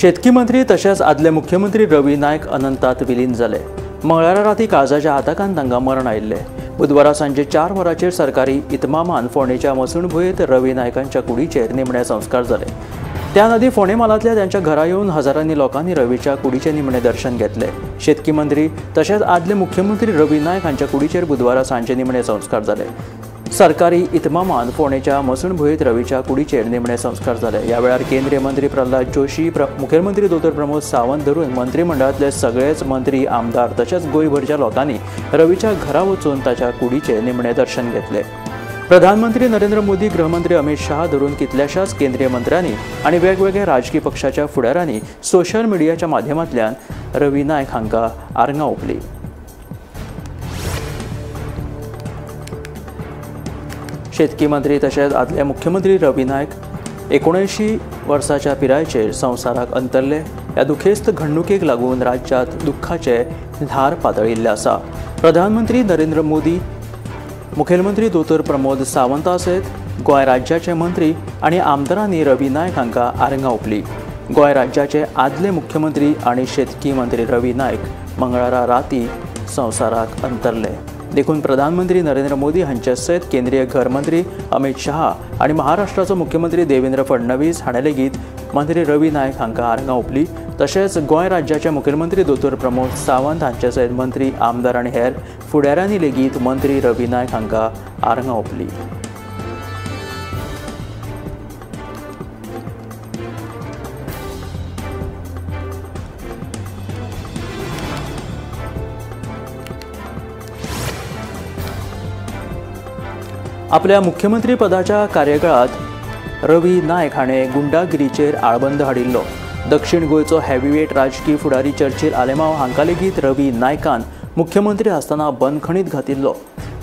शेतकी मंत्री तशेंच आदले मुख्यमंत्री रवी नायक अनंतात विलीन जाले। मंगळारा राती काळजाच्या आताकान तांकां मरण आयिल्लें। बुधवारा सांजे 4 वरांचेर सरकारी इतमामान फोंडेच्या मसणभुंयेंत रवी नायकांच्या कुडीचेर निमणे संस्कार जाले। त्या नदी फोंडे मालांतल्या त्यांच्या घरा येवन हजारांनी लोकांनी रवीच्या कुडीचे निमणे दर्शन घेतले। शेतकी मंत्री तशेंच आदले मुख्यमंत्री रवी नायक हांच्या कुडीचेर बुधवारा सांजे निमणे संस्कार जाले। सरकारी इतमामान फोंडेच्या मसणभुंयेंत रवीच्या कुडीचेर निमणे संस्कार जाले। ह्या वेळार केंद्रीय मंत्री प्रल्हाद जोशी, मुखेलमंत्री दोतोर प्रमोद सावंत धरून मंत्रिमंडळांतले सगळेच मंत्री, आमदार तशेंच गोंयभरच्या लोकांनी रवीच्या घरा वचून ताच्या कुडीचे निमणे दर्शन घेतले। प्रधानमंत्री नरेंद्र मोदी, गृहमंत्री अमित शाह धरून कितल्याशाच केंद्रीय मंत्र्यांनी आणि वेगवेगळ्या राजकीय पक्षाच्या फुडाऱ्यांनी सोशल मिडियाच्या माध्यमांतल्यान रवी नायक हांकां आर्गां ओंपली। शेतकी मंत्री तशेंच आदले मुख्यमंत्री रवी नायक 79 वर्साच्या पिरायेचेर संवसाराक अंतरले। ह्या दुखेस्त घडणुकेक लागून राज्यांत दुख्खाचे ल्हार पातळिल्ले आसा। प्रधानमंत्री नरेंद्र मोदी, मुखेलमंत्री दोतोर प्रमोद सावंता सयत गोंय राज्याचे मंत्री आनी आमदारांनी रवी नायक हांकां आर्गां ओंपली। गोंय राज्याचे आदले मुख्यमंत्री आनी शेतकी मंत्री रवी नायक मंगळारा राती संवसाराक अंतरले। देखून प्रधानमंत्री नरेंद्र मोदी हांचे सयत केंद्रीय घर मंत्री अमित शाह आनी महाराष्ट्राचो मुख्यमंत्री देवेंद्र फडणवीस हाणें लेगीत मंत्री रवी नायक हांकां आर्गां ओंपली। तशेंच गोंय राज्याचे मुखेलमंत्री दोतोर प्रमोद सावंत हांचे सयत मंत्री, आमदार आनी हेर फुडाऱ्यांनी लेगीत मंत्री रवी नायक हांकां आर्गां ओंपली। आपल्या मुख्यमंत्री पदाच्या कार्यकाळात रवी नायक हाणें गुंडागिरीचेर आळबंद हाडिल्लो। दक्षिण गोंयचो हेवीवेट राजकीय फुडारी चर्चिल आलेमांव हांकां लेगीत रवी नायकान मुख्यमंत्री आसतना बंदखणींत घातिल्लो।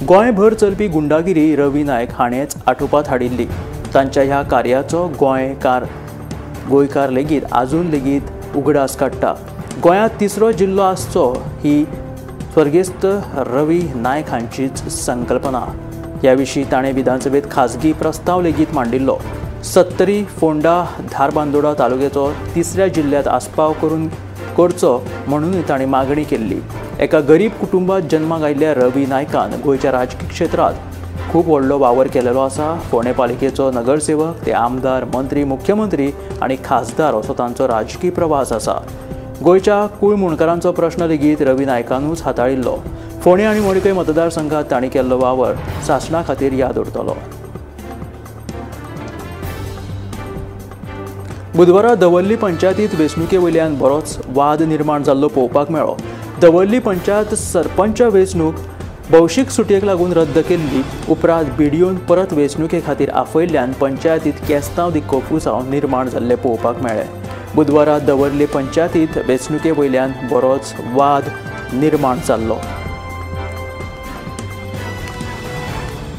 गोंयभर चलपी गुंडागिरी रवी नायक हाणेंच आटोपांत हाडिल्ली। तांच्या ह्या कार्याचो गोंयकार लेगीत आजून लेगीत उगडास काडटा। गोंयांत तिसरो जिल्लो आसचो ही स्वर्गेस्त रवी नायक हांचीच संकल्पना। ह्या विशीं ताणें विधानसभेत खाजगी प्रस्ताव लेगीत मांडिल्लो। सत्तरी, फोंडा, धारबांदोडा तालुक्याचो तिसऱ्या जिल्ह्यात आस्पाव करचो म्हणून ताणें मागणी केल्ली। एका गरीब कुटुंबात जन्माक आयिल्ल्या रवी नायकान गोंयच्या राजकीय क्षेत्रांत खूब व्हडलो वावर केलेलो आसा। फोंडे पालिकेचो नगरसेवक ते आमदार, मंत्री, मुख्यमंत्री आनी खासदार असो तांचो राजकीय प्रवास आसा। गोंयच्या कुळ मुणकारांचो प्रश्न लेगीत रवी नायकानूच हाताळिल्लो। फोंडे आनी मडकय मतदारसंघात तांणी केल्लो वावर शासना खातीर याद उरतलो। बुधवारा दवर्ली पंचायतींत वेंचणुके वयल्यान बरोच वाद निर्माण जाल्लो पळोवपाक मेळ्ळो। दवर्ली पंचायत सरपंच वेंचणूक भौशीक सुटयेक लागून रद्द केल्ली उपरांत बीडीओन परत वेंचणुके खातीर आफयल्ल्यान पंचायतींत केस्तांव दिक्को फुसांव निर्माण जाल्ले पळोवपाक मेळ्ळे। बुधवारा दवर्ली पंचायतींत वेंचणुके वयल्यान बरोच वाद निर्माण जाल्लो।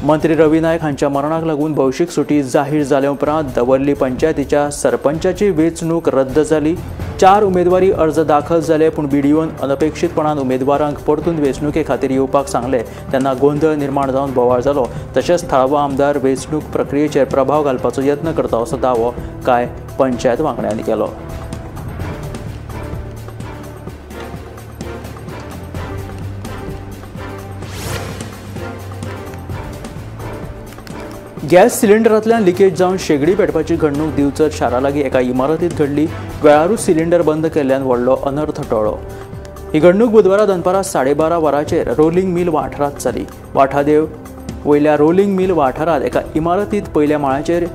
मंत्री रवी नायक हांच्या मरणाक लागून भौशीक सुटी जाहीर जाले उपरांत दवर्ली पंचायतीच्या सरपंचाची वेंचणूक रद्द जाली। 4 उमेदवारी अर्ज दाखल जाले, पूण बीडीओन अनपेक्षीतपणान उमेदवारांक परतून वेंचणुके खातीर येवपाक सांगले तेन्ना गोंधळ निर्माण जावन बोवाळ जालो। तशेंच थळावो आमदार वेंचणूक प्रक्रियेचेर प्रभाव घालपाचो यत्न करता असो दावो कांय पंचायत वांगड्यांनी केलो। गॅस सिलिंडरांतल्यान लिकेज जावन शेगडी पेटपाची घडणूक दिवचर शारा लागीं एका इमारतींत घडली। वेळारूच सिलिंडर बंद केल्ल्यान व्हडलो अनर्थ टळ्ळो। ही घडणूक बुधवारा दनपारा 12:30 वरांचेर रोलिंग मिल वाठारांत जाली। वाठादेव वयल्या रोलिंग मिल वाठारांत एका इमारतींत पयल्या माळ्याचेर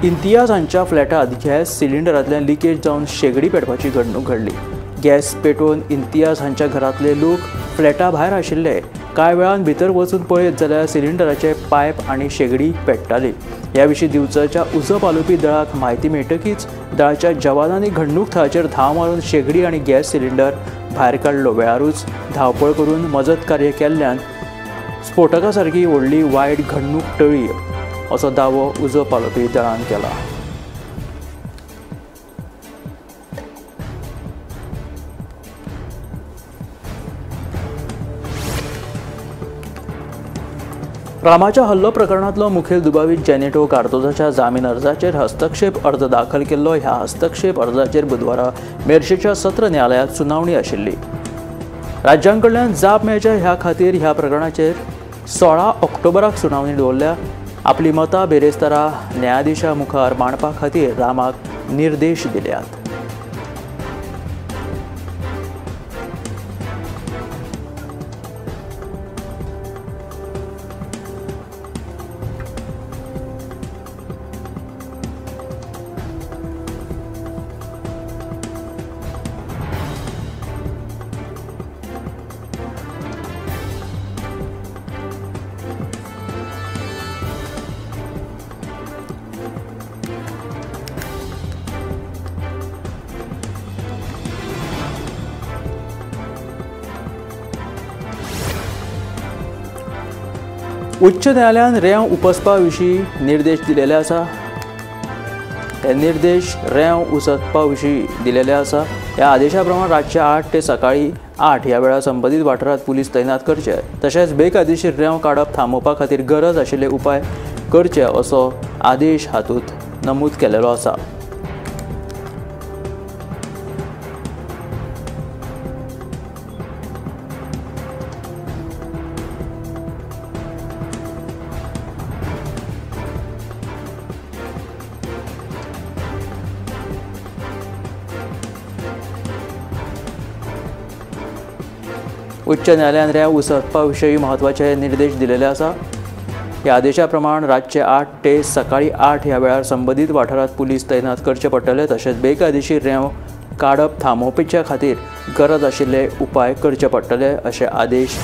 इम्तियाज हांच्या फ्लॅटांत गॅस सिलिंडरांतल्यान लिकेज जावन शेगडी पेटपाची घडणूक घडली। गॅस पेटोवन इम्तियाज हांच्या घरांतले लोक फ्लॅटा भायर आशिल्ले। कांय वेळान भितर वचून पळयत जाल्यार सिलिंडराचे पायप आनी शेगडी पेट्टाली। ह्या विशीं दिवचरच्या उजो पालोवपी दळाक म्हायती मेळटकीच दळाच्या जवानांनी घडणूक थळाचेर धांव मारून शेगडी आनी गॅस सिलिंडर भायर काडलो। वेळारूच धांवपळ करून मजत कार्य केल्ल्यान स्फोटका सारकी व्हडली वायट घडणूक टळ्ळी असो दावो उजो पालोवपी दळान केला। रामाच्या हल्लो प्रकरणातलो मुखेल दुबावीत जेनेटो कार्दोझाच्या जामीन अर्जाचेर हस्तक्षेप अर्ज दाखल केल्लो. ह्या हस्तक्षेप अर्जाचेर बुधवारा मेर्शेच्या सत्र न्यायालयात सुनावणी आशिल्ली. राज्यांकडल्यान जाप मेळचे ह्या खातीर ह्या प्रकरणाचेर 16 ऑक्टोबराक सुनावणी दवरल्या. आपली मतां बेरेस्तारा न्यायाधीशा मुखार मांडपा खातीर रामाक निर्देश दिल्यात. उच्च न्यायालयान रेंव उपसपा विशीं निर्देश दिलेले आसा. हे निर्देश रेंव उसपा विशीं दिलेले आसा. ह्या आदेशा प्रमाण रातचे 8 ते सकाळी 8 ह्या वेळार संबंदीत वाठारात पुलीस तैनात करचे. तशेंच बेकायदेशीर रेंव काडप थांबोवपा खातीर गरज आशिल्ले उपाय करचे असो आदेश हातूंत नमूद केलेलो आसा. उच्च न्यायालयान रेंव उसपा विशीं म्हत्वाचे निर्देश दिलेले आसा. ह्या आदेशा प्रमाण रातचे 8 ते सकाळी 8 ह्या वेळार संबंदीत वाठारात पुलीस तैनात करचे पडटले. तशेंच बेकायदेशीर रेंव काडप थांबोवपाच्या खातीर गरज आशिल्ले उपाय करचे पडटले अशे आदेश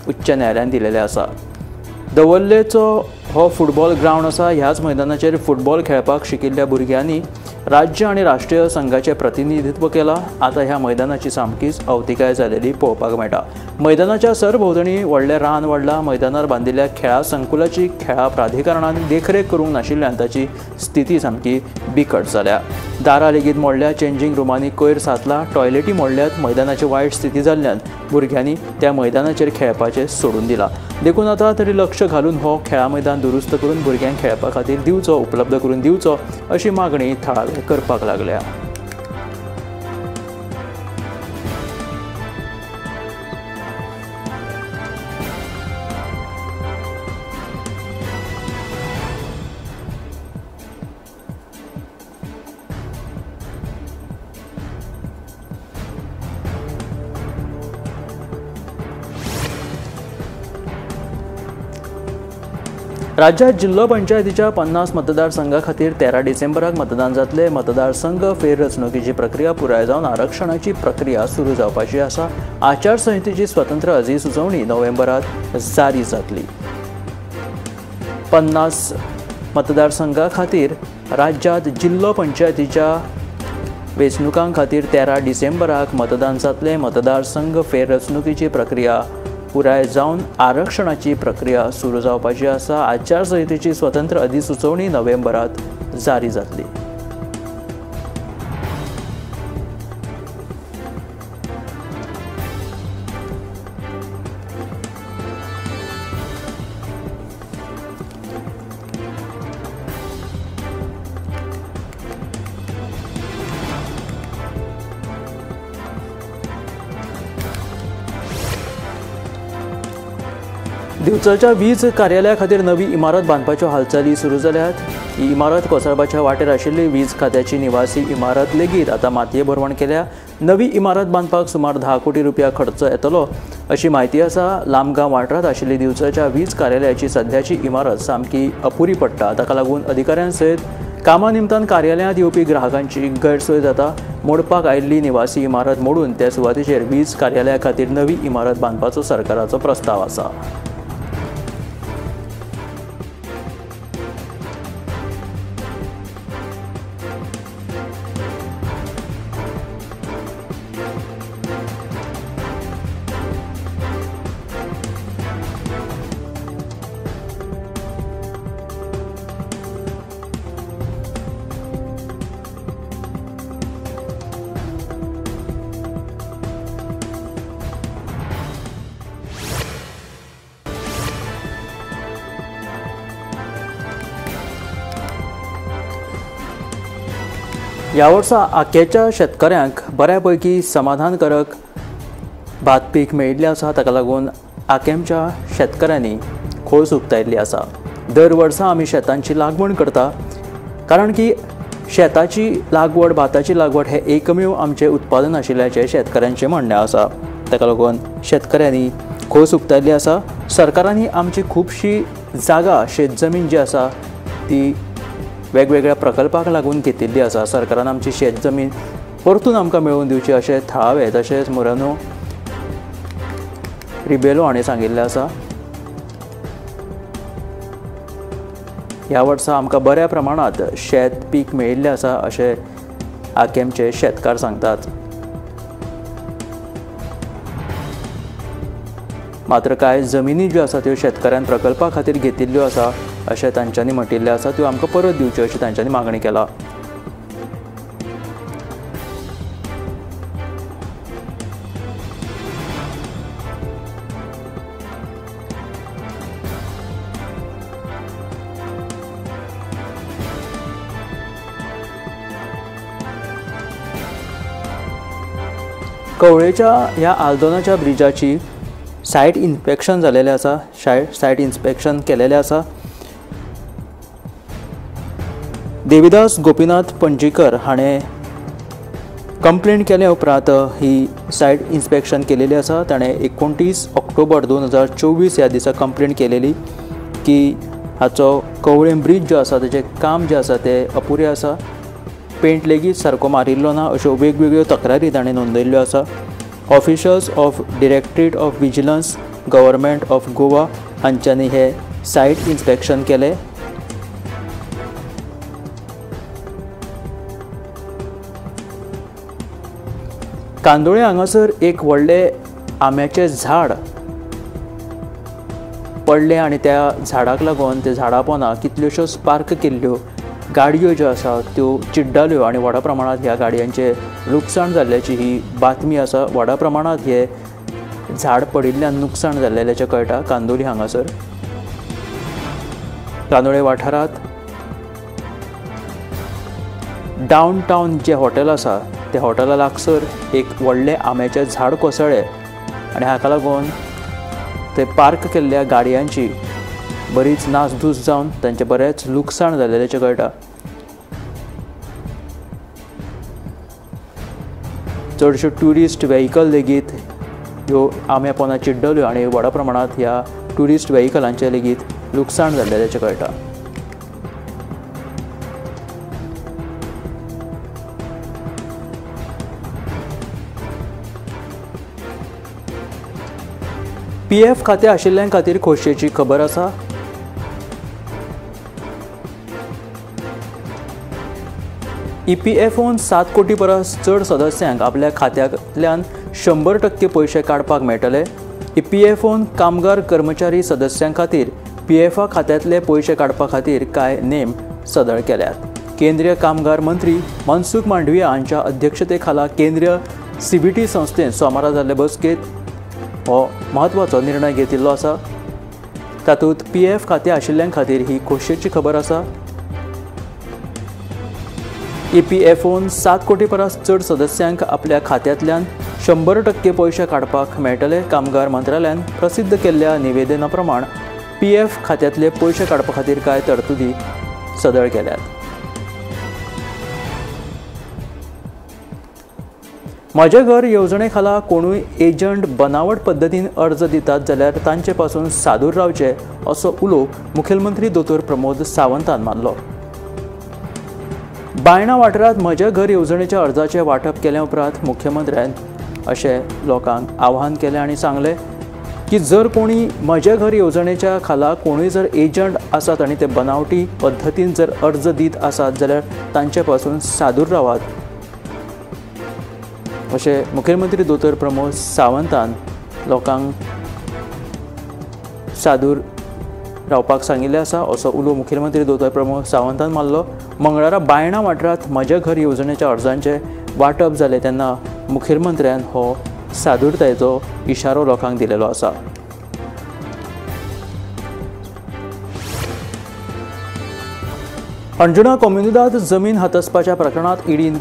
उच्च न्यायालयान दिलेले आसा. दवर्लेचो हो फुटबॉल ग्रावंड आसा. ह्याच मैदानाचेर फुटबॉल खेळपाक शिकिल्ल्या भुरग्यांनी राज्य आनी राष्ट्रीय संघाचें प्रतिनिधित्व केलां. आतां ह्या मैदानाची सामकीच अवतिकाय जालेली पळोवपाक मेळटा. मैदानाच्या सरभोंवतणी व्हडलें रान वाडलां. मैदानार बांदिल्ल्या खेळा संकुलाची खेळा प्राधिकरणान देखरेख करूंक नाशिल्ल्यान ताची स्थिती सामकी बिकट जाल्या. दारां लेगीत मोडल्या. चेंजिंग रुमांनी कोयर साचला. टॉयलेटी मोडल्यात. मैदानाची वायट स्थिती जाल्ल्यान भुरग्यांनी त्या मैदानाचेर खेळपाचें सोडून दिलां. देखून आतां तरी लक्ष घालून हो खेळा मैदान दुरुस्त करून भुरग्यांक खेळपा खातीर दिवचो, उपलब्ध करून दिवचो अशी मागणी थळावे करपाक लागल्या. राज्यात जिल्लो पंचायतीच्या 50 मतदारसंघा खातीर 13 डिसेंबराक मतदान जातले. मतदारसंघ फेररचणुकीची प्रक्रिया पुराय जावन आरक्षणाची प्रक्रिया सुरू जावपाची आसा. आचारसंहितेची स्वतंत्र अधिसुचोवणी नोव्हेंबरात जारी जातली. 50 मतदारसंघा खातीर राज्यात जिल्लो पंचायतीच्या वेंचणुकां खातीर 13 डिसेंबराक मतदान जातले. मतदारसंघ फेररचणुकीची प्रक्रिया पुराय जावन आरक्षणाची प्रक्रिया सुरू जावपाची आसा. आचारसंहितेची स्वतंत्र अधिसुचोवणी नोव्हेंबरात जारी जातली. दिवचलच्या वीज कार्यालया खातीर नवी इमारत बांदपाच्यो हालचाली सुरू जाल्यात. ही इमारत कोसळपाच्या वाटेर आशिल्ली वीज खात्याची निवासी इमारत लेगीत आतां मातये भरवण केल्या. नवी इमारत बांदपाक सुमार 10 कोटी रुपया खर्च येतलो अशी माहिती आसा. लांबगांव वाठारांत आशिल्ली दिवचलच्या वीज कार्यालयाची सध्याची इमारत सामकी अपुरी पडटा. ताका लागून अधिकाऱ्यांसयत कामा निमतान कार्यालयांत येवपी ग्राहकांची गैरसोय जाता. मोडपाक आयिल्ली निवासी इमारत मोडून त्या सुवातेचेर वीज कार्यालया खातीर नवी इमारत बांदपाचो सरकाराचो प्रस्ताव आसा. ह्या वर्सा आख्याच्या शेतकऱ्यांक बऱ्यापैकी समाधानकारक भात पीक मेळिल्लें आसा। ताका लागून आकेमच्या शेतकऱ्यांनी खोस उक्तायिल्ली आसा। दर वर्सा आमी शेतांची लागवड करता, कारण की शेताची लागवड, भाताची लागवड हे एकमेव आमचे उत्पादन आशिल्ल्याचें शेतकऱ्यांचें म्हणणें आसा। ताका लागून शेतकऱ्यांनी खोस उक्तायिल्ली आसा। सरकारांनी आमची खुबशी जागा, शेत जमीन जी आसा ती वेगवेगळ्या प्रकल्पाक लागून घेतिल्ली आसा। सरकारान आमची शेत जमीन परतून आमकां मेळोवन दिवची अशें थळावे तशेंच मोरानो रिबेलो हांणी सांगिल्लें आसा। ह्या वर्सा आमकां बऱ्या प्रमाणांत शेत पीक मेळिल्लें आसा अशें आकेमचे शेतकार सांगतात। मात्र कांय जमिनी ज्यो आसा त्यो शेतकऱ्यान प्रकल्पा खातीर घेतिल्ल्यो आसा अशें तांच्यांनी म्हटिल्लें आसा। त्यो आमकां परत दिवच्यो अशी तांच्यांनी मागणी केला। कवळेच्या ह्या आल्दोनाच्या ब्रिजाची सायट इन्स्पेक्शन जालेलें आसा। सायट इन्स्पेक्शन केलेलें आसा। देविदास गोपीनाथ पणजीकर हाणें कंप्लेंट केल्या उपरांत ही सायट इन्स्पेक्शन केलेली आसा। ताणें 29 ऑक्टोबर 2024 ह्या दिसा कंप्लेंट केलेली की हाचो कवळे ब्रिज जो आसा तेचें काम जें आसा तें अपुरें आसा, पेंट लेगीत सारको मारिल्लो ना अश्यो वेगवेगळ्यो तक्रारी ताणें नोंदयल्ल्यो आसा। Officials of directorate of vigilance government of Goa हांच्यांनी हे सायट इन्स्पेक्शन केलें। कांदोळे हांगासर एक व्हडलें आंब्याचें झाड पडलें आनी त्या झाडाक लागून त्या झाडा पोंदा कितल्योश्योच पार्क केल्ल्यो गाडयो ज्यो आसा त्यो चिड्डाल्यो आनी व्हडा प्रमाणांत ह्या गाडयांचें लुकसाण जाल्ल्याची ही बातमी आसा। व्हडा प्रमाणांत हे झाड पडिल्ल्यान नुकसाण जाल्ल्याचें कळटा कांदोळी हांगासर। कांदोळे वाठारांत डावन टावन जें हॉटेल आसा त्या हॉटेला लागसर एक व्हडलें आंब्याचें झाड कोसळ्ळें आनी हाका लागून ते पार्क केल्ल्या गाडयांची बरीच नासधूस जावन तांचें बरेंच लुकसाण जाल्ल्याचें कळटा। चडश्यो ट्युरिस्ट व्हेहिकल लेगीत ह्यो आंब्या पोंदा चिड्डल्यो आनी व्हडा प्रमाणांत ह्या ट्युरिस्ट व्हेहिकलांचें लेगीत लुकसाण जाल्ल्याचें कळटा। PF खातें आशिल्ल्यां खातीर खोशयेची खबर आसा। EPFOन 7 कोटी परस चड सदस्यांक आपल्या खात्यांतल्यान 100% पयशे काडपाक मेळटले। EPFOन कामगार कर्मचारी सदस्यां खातीर PF खात्यांतले पयशे काडपा खातीर कांय नेम सदळ केल्यात। केंद्रीय कामगार मंत्री मनसुख मांडविया हांच्या अध्यक्षते खाला केंद्रीय CBT संस्थेन सोमारा जाल्ले बसकेंत हो म्हत्वाचो निर्णय घेतिल्लो आसा। तातूंत PF खातें आशिल्ल्यां खातीर ही खोशयेची खबर आसा। EPFOन 7 कोटी परस चड सदस्यांक आपल्या खात्यांतल्यान 100% पयशे काडपाक मेळटले। कामगार मंत्रालयान प्रसिद्ध केल्ल्या निवेदना प्रमाण PF खात्यांतले पयशे काडपा खातीर कांय तरतुदी सदळ केल्यात। म्हजें घर येवजणे खाला कोणूय एजंट बनावट पद्दतीन अर्ज दितात जाल्यार तांचे पासून सादूर रावचे असो उलो मुखेलमंत्री दोतोर प्रमोद सावंतान मारलो। बायणा वाठारांत म्हज्या घर येवजणेच्या अर्जाचें वांटप केले उपरांत मुख्यमंत्र्यान अशें लोकांक आवाहन केलें आनी सांगलें की जर कोणी म्हज्या घर येवजणेच्या खाला कोणूय जर एजंट आसात आनी ते बनावटी पद्दतीन जर अर्ज दीत आसात जाल्यार तांचे पासून सादूर रावात अशें मुखेलमंत्री दोतोर प्रमोद सावंतान लोकांक सादूर रावपाक सांगिल्लें आसा असो उलो मुखेलमंत्री दोतोर प्रमोद सावंतान मारलो। मंगळारा बायणा वाठारांत म्हज्या घर येवजणेच्या अर्जांचें वांटप जालें तेन्ना मुखेलमंत्र्यान हो सादूरतायेचो इशारो लोकांक दिलेलो आसा। अंजुना कॉम्युनिदाद जमीन हातसपाच्या प्रकरणात ईडीन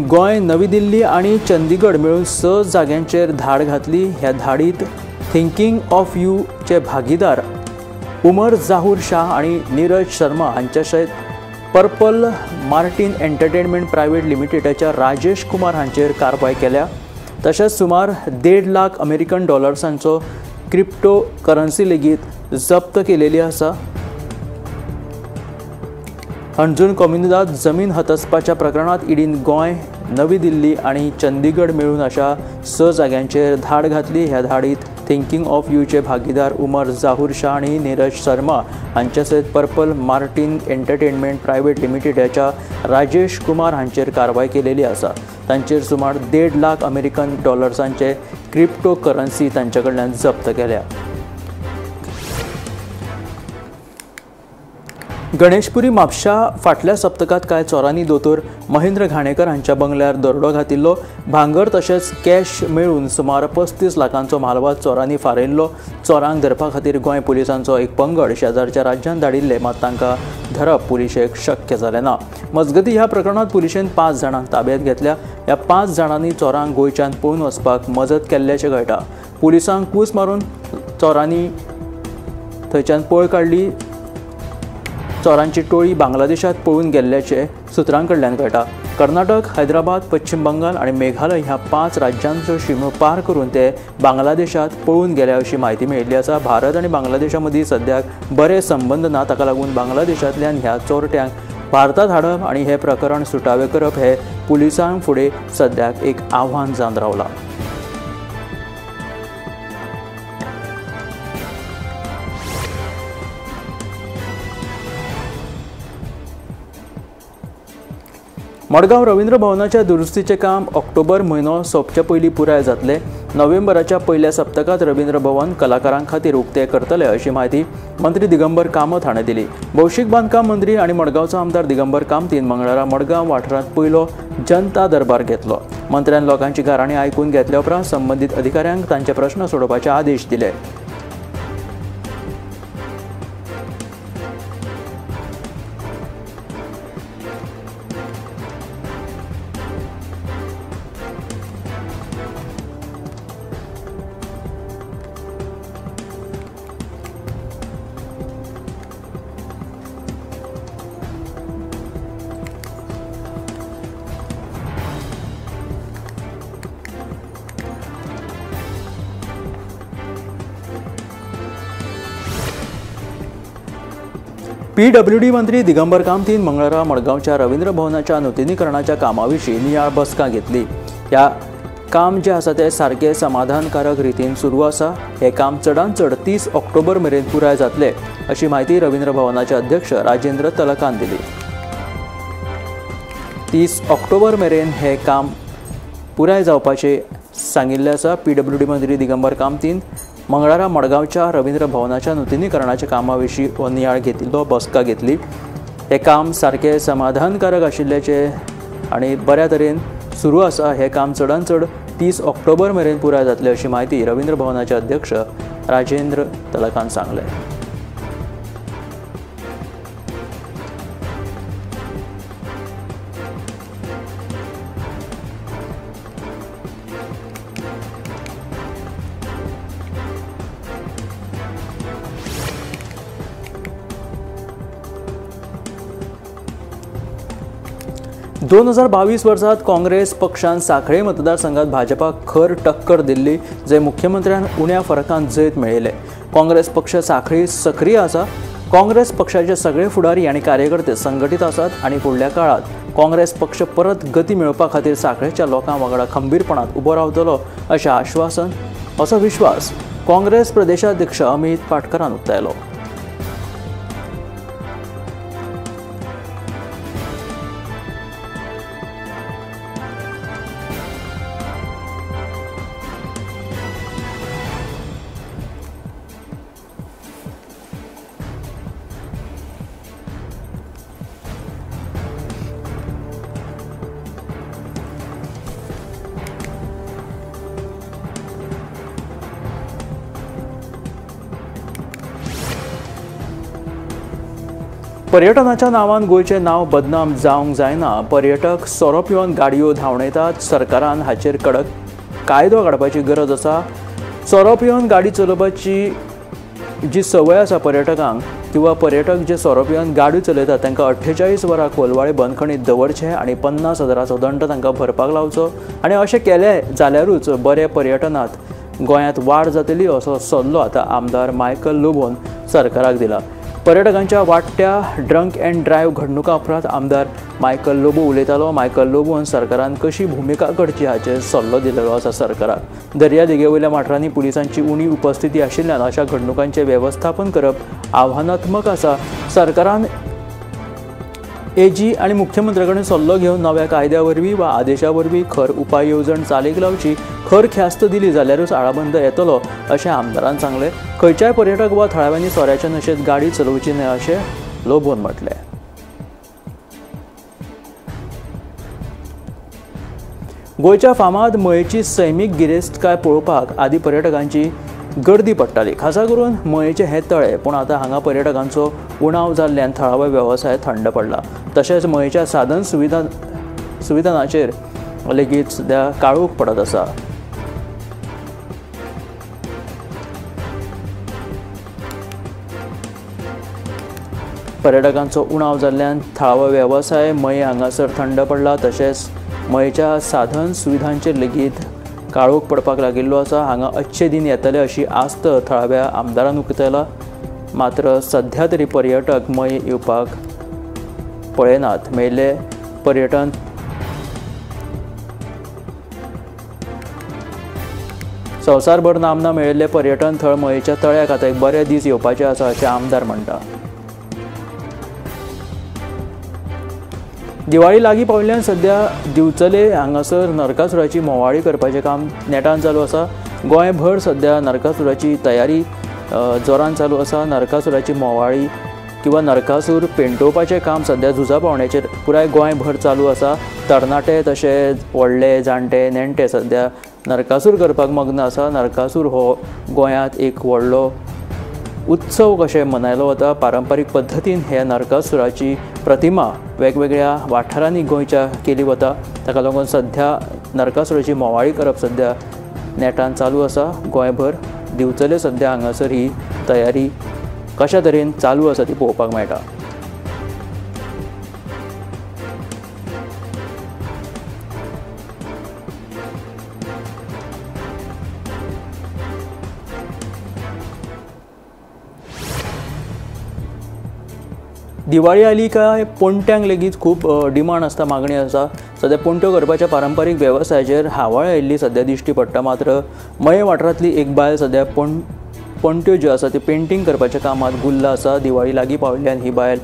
गोंय, नवी दिल्ली आणि चंदीगड मिळून 6 जाग्यांचेर धाड घातली. ह्या धाडीत थिंकिंग ऑफ यू चे भागीदार उमर जाहूर शाह आणि नीरज शर्मा हांच्या सयत पर्पल मार्टिन एंटरटेनमेंट प्रायव्हेट लिमिटेडच्या राजेश कुमार हांचेर कारवाय केल्या. तशेंच सुमार $1.5 लाख अमेरिकन डॉलर्सांचो क्रिप्टो करन्सी लेगीत जप्त केलेली आसा. अंजुन कॉम्युनिदाद जमीन हातसपाच्या प्रकरणात ईडीन गोंय, नवी दिल्ली आणि चंदीगड मिळून अशा 6 जाग्यांचेर धाड घातली. ह्या धाडीत थिंकिंग ऑफ यूचे भागीदार उमर जाहूर शाह आणि नीरज शर्मा हांच्या सयत पर्पल मार्टिन एंटरटेनमेंट प्रायव्हेट लिमिटेडच्या राजेश कुमार हांचेर कारवाय केलेली आसा. तांचेर सुमार $1.5 लाख अमेरिकन डॉलर्सांचे क्रिप्टो करन्सी तांचे कडल्यान जप्त केल्या. गणेशपुरी म्हापशा फाटल्या सप्तकात कांय चोरांनी दोतोर महेंद्र घाणेकर हांच्या बंगल्यार दरोडो घातिल्लो. भांगर तशेंच कॅश मेळून सुमार 35 लाखांचो मालवाद चोरांनी फारयल्लो. चोरांक धरपा खातीर गोंय पुलिसांचो एक पंगड शेजारच्या राज्यांत धाडिल्ले, मात तांकां धरप पुलिशेक शक्य जालें ना. मजगतीं ह्या प्रकरणात पुलिशेन 5 जाणांक ताब्यांत घेतल्या. ह्या 5 जाणांनी चोरांक गोंयच्यान पळून वचपाक मजत केल्ल्याचें कळटा. पुलिसांक कूस मारून चोरांनी थंयच्यान पळ काडली. चोरांची टोळी बांगलादेशात पळून गेल्ल्याचे सुत्रां कडल्यान कळटा. कर्नाटक, हैदराबाद, पश्चिम बंगाल आणि मेघालय ह्या 5 राज्यांचो शिमो पार करून ते बांगलादेशात पळून गेल्या अशी माहिती मेळिल्ली आसा. भारत आणि बांगलादेशा मदीं सद्याक बरे संबंद ना, ताका लागून बांगलादेशांतल्यान ह्या चोरट्यांक भारतात हाडप आणि हे प्रकरण सुटावे करप हे पुलिसांक फुडें सद्याक एक आव्हान जावन रावलां. मडगांव रवींद्र भवनाच्या दुरुस्तीचे काम ऑक्टोबर म्हयनो सोंपचे पयलीं पुराय जातले. नोव्हेंबराच्या पयल्या सप्तकात रवींद्र भवन कलाकारांक खातीर उक्ते करतले अशी माहिती मंत्री दिगंबर कामत हाणें दिली. भौशीक बांदकाम मंत्री आणि मडगांवचो आमदार दिगंबर कामतीन मंगळारा मडगांव वाठारांत पयलो जनता दरबार घेतलो. मंत्र्यान लोकांची गाराणी आयकून घेतल्या उपरांत संबंदीत अधिकाऱ्यांक तांचे प्रश्न सोडोवपाचे आदेश दिले. PWD मंत्री दिगंबर कामतीन मंगळारा मडगांवच्या रवींद्र भवनाच्या नूतनीकरणाच्या कामाविशीं नियाळ बसका घेतली. ह्या काम जे आसा ते सारके समाधानकारक रितीन सुरू आसा. हे काम चडांत चड 30 ऑक्टोबर मेरेन पुराय जातले अशी माहिती रवींद्र भवनाचे अध्यक्ष राजेंद्र तलकान दिली. 30 ऑक्टोबर मेरेन हे काम पुराय जावपाचे सांगिल्ले आसा. PWD मंत्री दिगंबर कामतीन मंगळारा मडगांवच्या रवींद्र भवनाच्या नूतनीकरणाच्या कामाविशीं हो नियाळ घेतिल्लो बसका घेतली. हे काम सारके समाधानकारक आशिल्ल्याचे आनी बऱ्या तरेन सुरू आसा. हे काम चडांत चड 30 ऑक्टोबर मेरेन पुराय जातले अशी माहिती रवींद्र भवनाचे अध्यक्ष राजेंद्र तलकान सांगले. दोन 2022 वर्सात काँग्रेस पक्षान सांखळे मतदारसंघात भाजपाक खर टक्कर दिल्ली, जे मुख्यमंत्र्यान उण्या फरकान जैत मेळयले. काँग्रेस पक्ष सांखळी सक्रीय आसा. काँग्रेस पक्षाचे सगळे फुडारी आनी कार्यकर्ते संघटीत आसात आनी फुडल्या काळात काँग्रेस पक्ष परत गती मेळोवपा खातीर सांखळेच्या लोकां वांगडा खंबीरपणान उबो रावतलो अशें आश्वासन असो विश्वास काँग्रेस प्रदेशाध्यक्ष अमित पाटकरान उक्तायलो. पर्यटनाच्या नांवान गोंयचें नांव बदनाम जावंक जायना। पर्यटक सोरो पिवन गाडयो धांवणयतात। सरकारान हाचेर कडक कायदो काडपाची गरज आसा। सोरो पिवन गाडी चलोवपाची जी संवय आसा पर्यटकांक किंवा पर्यटक जे सोरो पिवन गाडी चलयतात तांकां 48 वरां कोलवाळे बंदखणीत दवरचे आनी 50,000 दंड तांकां भरपाक लावचो आनी अशें केलें जाल्यारूच बरे पर्यटनांत गोंयांत वाड जातली असो सल्लो आतां आमदार मायकल लोबोन सरकाराक दिला। पर्यटकांच्या वाडट्या ड्रंक अँड ड्रायव्ह घडणुका उपरांत आमदार मायकल लोबो उलयतालो। मायकल लोबोन सरकारान कशी भुमिका करची हाचेर सल्लो दिलेलो आसा सरकाराक। दर्या देगेवयल्या वाठारांनी पुलिसांची उणी उपस्थिती आशिल्ल्यान अशा घडणुकांचें वेवस्थापन करप आव्हानात्मक आसा। सरकारान एजी आनी मुख्यमंत्र्या कडेन सल्लो घेवन नव्या कायद्या वरवीं वा आदेशा वरवीं खर उपाय येवजण चालीक लावची। खर ख्यास्त दिली जाल्यारूच आळाबंद येतलो अशें आमदारान सांगलें। खंयच्याय पर्यटक वा थळाव्यांनी सोऱ्याच्या नशेंत गाडी चलोवची न्हय अशें लोबोन म्हटलें। गोंयच्या फामाद मयेची सैमीक गिरेस्तकाय पळोवपाक आदी पर्यटकांची गर्दी पडटाली, खासा करून मयेचे हे तळे। पूण आतां हांगा पर्यटकांचो उणाव जाल्ल्यान थळावो वेवसाय थंड पडला। तशेंच मयेच्या साधन सुविधांचेर लेगीत सध्या काळोख पडत आसा। पर्यटकांचो उणाव जाल्ल्यान थळावो वेवसाय मये हांगासर थंड पडला। तशेंच मयेच्या साधन सुविधांचेर लेगीत काळोख पडपाक लागिल्लो आसा। हांगा अच्छे दिन येतले अशी आस्त थळाव्या आमदारान उक्तायला। मात्र सध्या तरी पर्यटक मये येवपाक पळयनात। मेळिल्ले पर्यटन संवसारभर नामना मेळिल्ले पर्यटन थळ मयेच्या तळ्याक आतां एक बरे दीस येवपाचे आसा अशें आमदार म्हणटा। दिवाळी लागीं पाविल्ल्यान सध्या दिवचले हांगासर नरकासुराची मोवाळी करपाचें काम नेटान चालू आसा। गोंयभर सध्या नरकासुराची तयारी जोरान चालू आसा। नरकासुराची मोवाळी किंवा नरकासूर पेंटोवपाचें काम सध्या झुजा पावण्याचेर पुराय गोंयभर चालू आसा। तरणाटे तशेंच व्हडले जाणटे नेणटे सध्या नरकासूर करपाक मग्न आसा। नरकासूर हो गोंयांत एक व्हडलो उत्सव कशें मनयलो वता। पारंपारीक पद्दतीन हे नरकासुराची प्रतिमा वेगवेगळ्या वाठारांनी गोंयच्या केली वता। ताका लागून सध्या नरकासुराची मोवाळी करप सध्या नेटान चालू आसा। गोंयभर दिवचले सध्या हांगासर ही तयारी कशा तरेन चालू आसा ती पळोवपाक मेळटा। दिवाळी आली काय पोंट्यांक लेगीत खूब डिमांड आसता, मागणी आसता। सध्या पोंट्यो करपाच्या पारंपारीक वेवसायाचेर हावळ आयिल्ली सध्या दिश्टी पडटा। मात्र मये वाठारांतली एक बायल सध्या पोंट्यो ज्यो आसा त्यो पेंटींग करपाच्या कामात गुल्ल आसा। दिवाळी लागीं पाविल्ल्यान ही बायल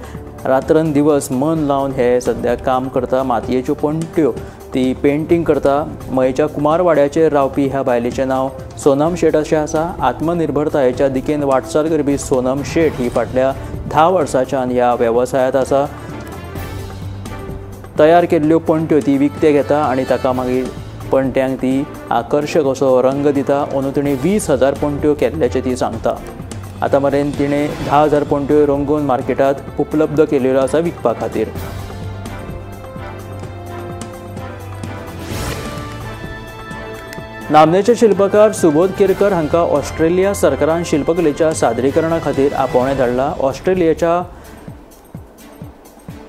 रात्रन दिवस मन लावन हे सध्या काम करता। मातयेच्यो पोंट्यो ती पेंटींग करता। मयेच्या कुमारवाड्याचेर रावपी ह्या बायलेचें नांव सोनम शेट अशें आसा। आत्मनिर्भरतायेच्या दिकेन वाटचाल करपी सोनम शेट ही फाटल्या 10 वर्सांच्यान ह्या वेवसायांत आसा। तयार केल्ल्यो पणट्यो ती विकते घेता आनी ताका मागीर पणट्यांक ती आकर्शक असो रंग दिता। अंदू तिणें 20,000 पणट्यो केल्ल्याचें ती सांगता। आतां मेरेन तिणें 10,000 पणट्यो रंगोवन मार्केटांत उपलब्ध केल्ल्यो आसा विकपा खातीर। नामनेचे शिल्पकार सुबोध केरकर हांकां ऑस्ट्रेलिया सरकारान शिल्पकलेच्या सादरीकरणा खातीर आपोवणें धाडलां। ऑस्ट्रेलियाच्या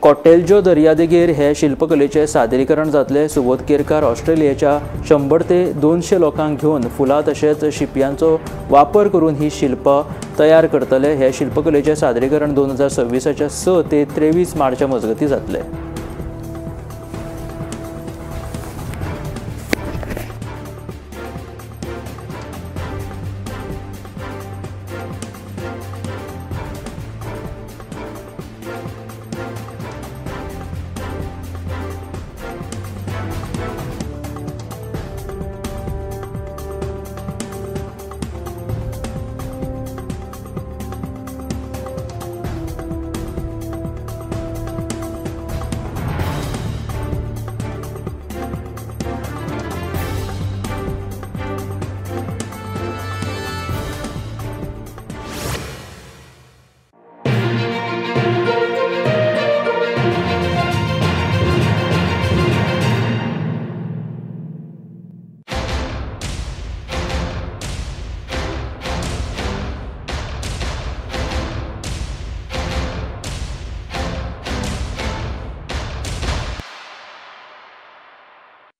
कॉटेल्जो दर्यादेगेर हे शिल्पकलेचें सादरीकरण जातलें। सुबोध केरकार ऑस्ट्रेलियाच्या 100 ते 200 लोकांक घेवन फुलां तशेंच शिंपयांचो वापर करून ही शिल्पां तयार करतले। हे शिल्पकलेचें सादरीकरण 2026च्या 6 ते 23 मार्चा मजगतीं जातलें।